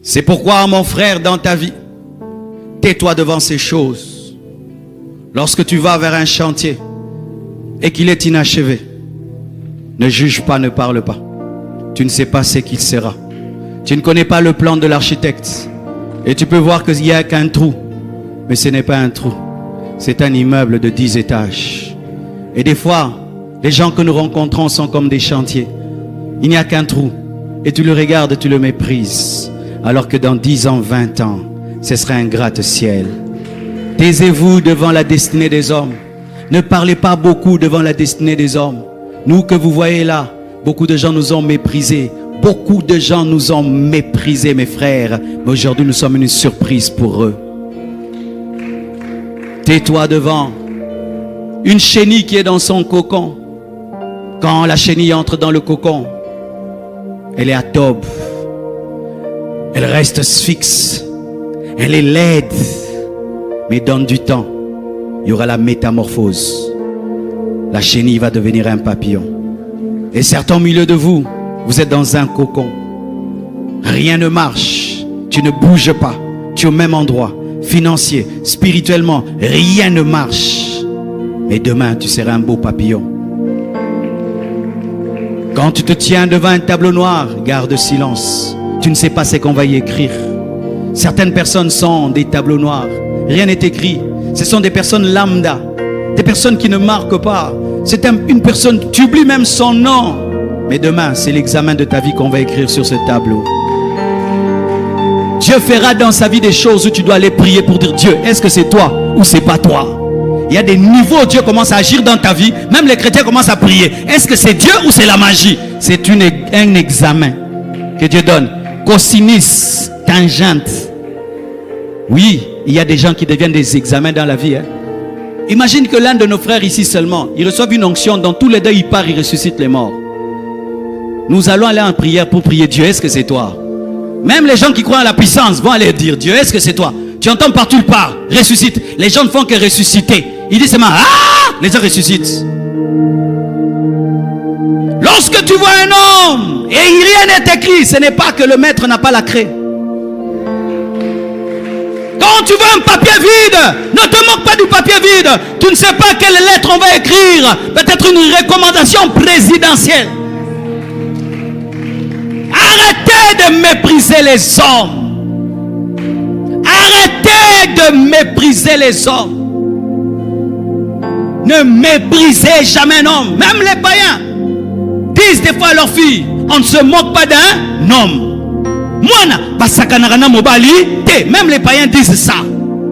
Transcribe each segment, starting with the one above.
C'est pourquoi, mon frère, dans ta vie, tais-toi devant ces choses. Lorsque tu vas vers un chantier et qu'il est inachevé, ne juge pas, ne parle pas. Tu ne sais pas ce qu'il sera. Tu ne connais pas le plan de l'architecte. Et tu peux voir qu'il n'y a qu'un trou. Mais ce n'est pas un trou. C'est un immeuble de 10 étages. Et des fois, les gens que nous rencontrons sont comme des chantiers. Il n'y a qu'un trou. Et tu le regardes, tu le méprises. Alors que dans 10 ans, 20 ans, ce sera un gratte-ciel. Taisez-vous devant la destinée des hommes. Ne parlez pas beaucoup devant la destinée des hommes. Nous que vous voyez là, beaucoup de gens nous ont méprisés. Beaucoup de gens nous ont méprisés, mes frères. Mais aujourd'hui, nous sommes une surprise pour eux. Tais-toi devant une chenille qui est dans son cocon. Quand la chenille entre dans le cocon, elle est atobe. Elle reste fixe. Elle est laide. Mais donne du temps. Il y aura la métamorphose. La chenille va devenir un papillon. Et certains au milieu de vous, vous êtes dans un cocon. Rien ne marche. Tu ne bouges pas. Tu es au même endroit. Financier, spirituellement, rien ne marche. Mais demain, tu seras un beau papillon. Quand tu te tiens devant un tableau noir, garde silence. Tu ne sais pas ce qu'on va y écrire. Certaines personnes sont des tableaux noirs. Rien n'est écrit. Ce sont des personnes lambda. Des personnes qui ne marquent pas. C'est une personne, tu oublies même son nom. Mais demain, c'est l'examen de ta vie qu'on va écrire sur ce tableau. Dieu fera dans sa vie des choses où tu dois aller prier pour dire Dieu, est-ce que c'est toi ou c'est pas toi? Il y a des niveaux où Dieu commence à agir dans ta vie. Même les chrétiens commencent à prier. Est-ce que c'est Dieu ou c'est la magie? C'est un examen que Dieu donne. Cosinus, tangente. Oui, il y a des gens qui deviennent des examens dans la vie. Imagine que l'un de nos frères ici seulement, il reçoit une onction, dans tous les deux il part, il ressuscite les morts. Nous allons aller en prière pour prier Dieu, est-ce que c'est toi? Même les gens qui croient à la puissance vont aller dire Dieu, est-ce que c'est toi? Tu entends partout le part, ressuscite. Les gens ne font que ressusciter. Ils disent seulement, ah! Les gens ressuscitent. Lorsque tu vois un homme et rien n'est écrit, ce n'est pas que le maître n'a pas la craie. Quand tu vois un papier vide, ne te moque pas du papier vide. Tu ne sais pas quelle lettre on va écrire. Peut-être une recommandation présidentielle. Arrêtez de mépriser les hommes. Arrêtez de mépriser les hommes. Ne méprisez jamais un homme. Même les païens disent des fois à leurs filles, on ne se moque pas d'un homme. Même les païens disent ça.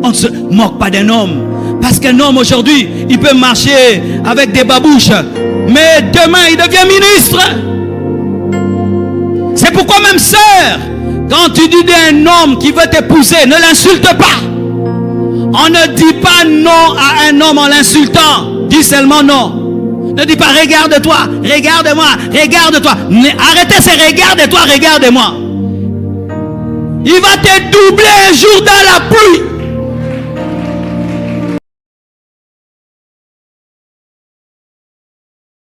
On ne se moque pas d'un homme. Parce qu'un homme aujourd'hui, il peut marcher avec des babouches. Mais demain, il devient ministre. C'est pourquoi même sœur, quand tu dis d'un homme qui veut t'épouser, ne l'insulte pas. On ne dit pas non à un homme en l'insultant. Dis seulement non. Ne dis pas regarde-toi, regarde-moi, regarde-toi. Arrêtez ces regarde-toi, regarde-moi. Il va te doubler un jour dans la pluie.